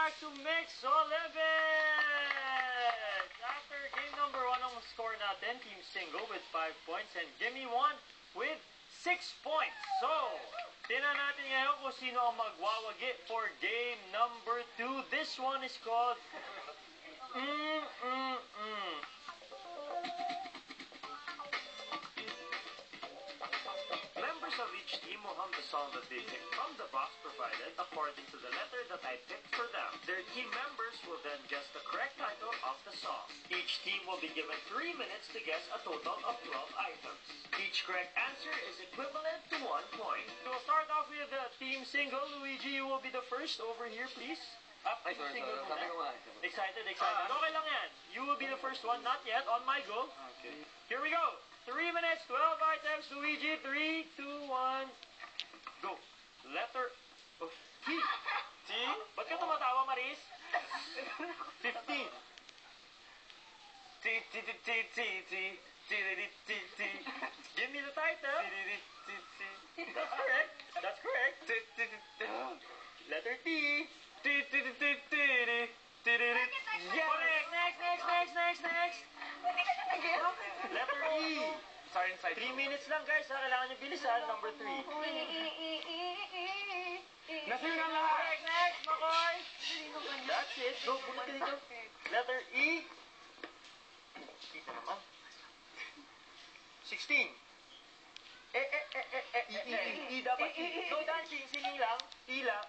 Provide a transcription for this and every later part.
back to Mix Olympics! After game number 1 ang score natin, Team Single with 5 points and Gimme 1 with 6 points. So, tingnan natin ngayon kung sino ang magwawagi for game number 2. This one is called Members of each team will hum the song that they pick from the box provided according to the letter that I picked for them. Their team members will then guess the correct title of the song. Each team will be given 3 minutes to guess a total of 12 items. Each correct answer is equivalent to 1 point. So we'll start off with Team Single. Luigi, you will be the first over here, please. Up, Team Single muna. Excited. Okay lang yan. You will be the first one, not yet. On my go. Okay. Here we go. 3 minutes, 12 items. Luigi, 3, 2, 1, go. Letter of T. T? Ba't ka tumatawa, Maris? 15. T. Give me the title. That's correct. Letter T. Correct. Next. Letter E. Sorry, inside. 3 minutes lang, guys. Kailangan nyo bilisan. Number 3. Nasino na lahat? Next, Makoy. That's it. Go, bulat ka dito. Letter E. Kita naman. 16. E dapat. No dancing. Singing lang. E lang.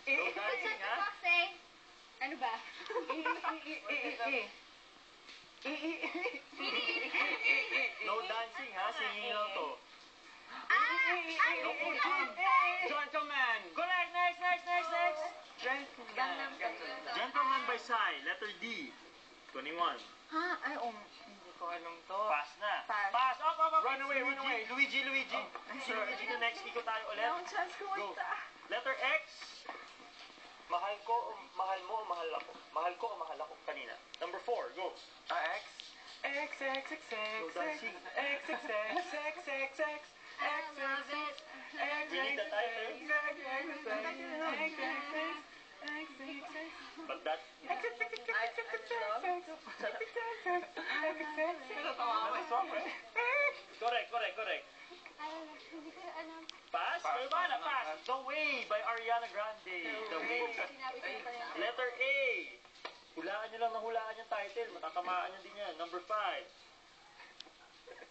No dancing, ha? Ano ba? No dancing, ha? Singing lang to. Gentleman. Correct. Next. Gentleman by Sai. Letter D. 21. Ha? Ay, hindi ko alam to. Pass na. Pass. Up. Run away. Luigi. Si Luigi na next. Ikot tayo ulit. Ang chance ko Go. ita. Letter X. Mahal mo o mahal ako? Mahal ko o mahal ako? Kanina. Number 4. Go. X. No dancing. I love it. We need the title. But that... Correct. Hindi ko alam. Pass? Kayo ba na pass? The Way by Ariana Grande. The Way. Sinabi ko pa yan. Letter A. Hulaan nyo lang ng hulaan yung title. Matatamaan nyo din yan. Number 5.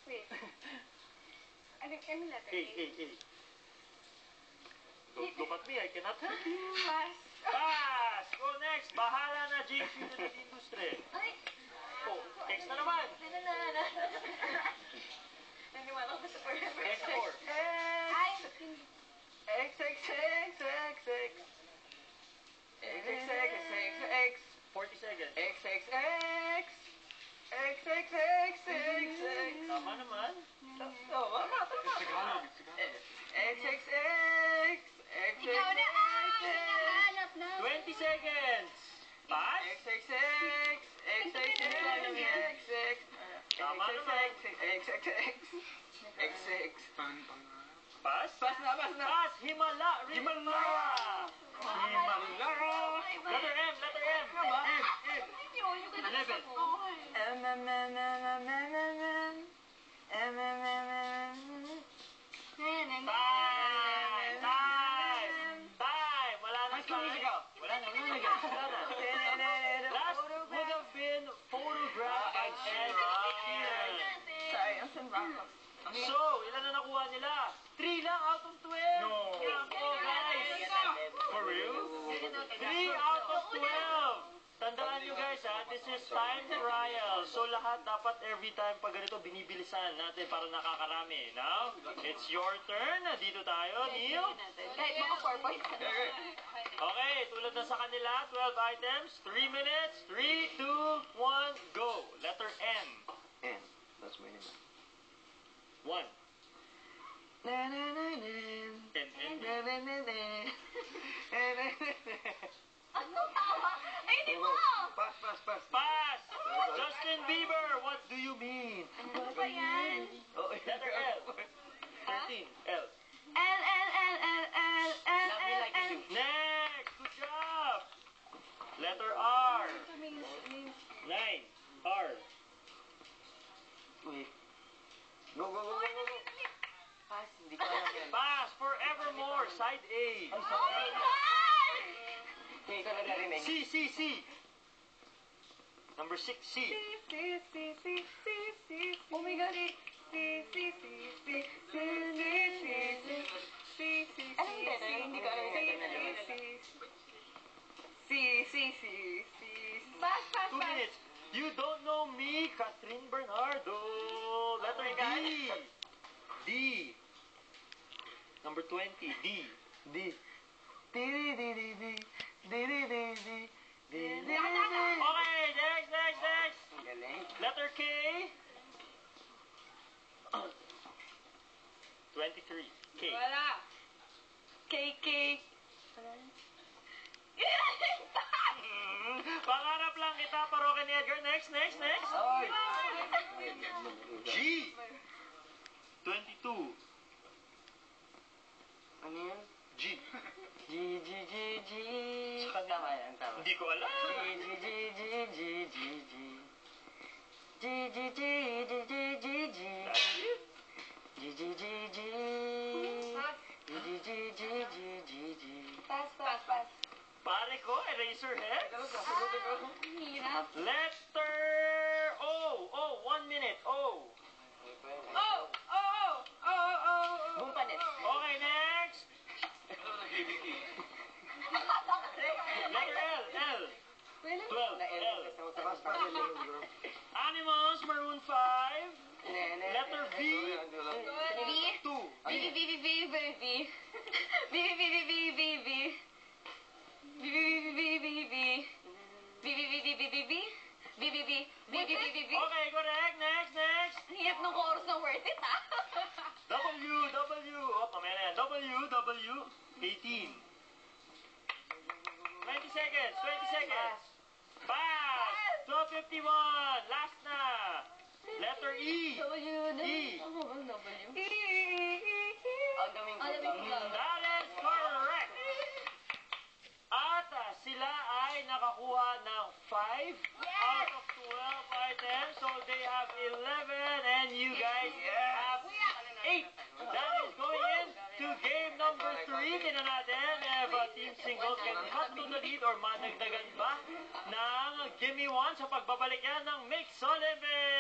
Wait. Ano letter A. Look at me. I cannot help you. Pass. Pass! Go next. Bahala na, JQ na ng industry. Ay! Oh, next na naman. Naniwala ko sa forever. Next 4. Ay! X. 40 seconds. Tama naman. Ikaw na! Hinahanap na! 20 seconds. Pass? Tama naman. Pass? Pass na. Pass! Himala! Letter M. Yung ganun 11. ako. Time! Wala na time. Last would have been photograph by Sheeran. So, ilan na nakuha nila? 3 lang out of 12. No. Oh, guys. For real? 3 out of 12. Tandaan nyo guys ha, this is time trial. So lahat dapat every time pag ganito binibilisan natin para nakakarami. Now, it's your turn. Dito tayo, Neil. Kahit mga 4 points. Okay, tulad na sa kanila, 12 items, 3 minutes, 3, 2, 1, go. Letter N. N. That's my name. 1. Ano tawa? Ay, hindi mo! Pass. Pass! Justin Bieber, what do you mean? Ano ba yan? Letter L. 13. L. L. Next! Wait. Go, go, go, go, go. Pass, hindi ko alam yan. Pass. Forevermore. Side A. Oh my God! Okay, ikaw na narinig. C, C, C. Number 6, C. Oh my God. Ano yung title? Hindi ko alam yung title. Pass, pass, 2 pass. minutes. You don't know me, Catherine Bernardo. Letter D. D. Number 20, D. D. Di. Okay, next. Ang galing. Letter K. 23, K. Wala. KK. Pangarap lang kita, paroke ni Edgar. Next. Ay! G. 22. Ano yan? G. G. Sa kanila. Tama yan, tama. Hindi ko alam. Pass. Pare ko, Eraserhead. Ang hirap. Letter O. 1 minute. O. Bumpanes. Okay, next. Letter L. 12. L. Animals, Maroon 5. Letter V. 2. Okay, correct. Next. Ang hirap ng chorus ng worth it, ah. W. Oh, mamaya na yan. W. 18. 20 seconds. Pass. 12:51. Last na. Letter E. Ano ba ang W? Ang daming ko. That is correct. At sila ay nakakuha ng 5 out of 12 items. So they have 11 and you guys have 8. That is going into game number 3. Tingnan natin if Team Single can cut to the lead or madagdagan ba ng Gimme One sa pagbabalik yan ng Mix Olympics.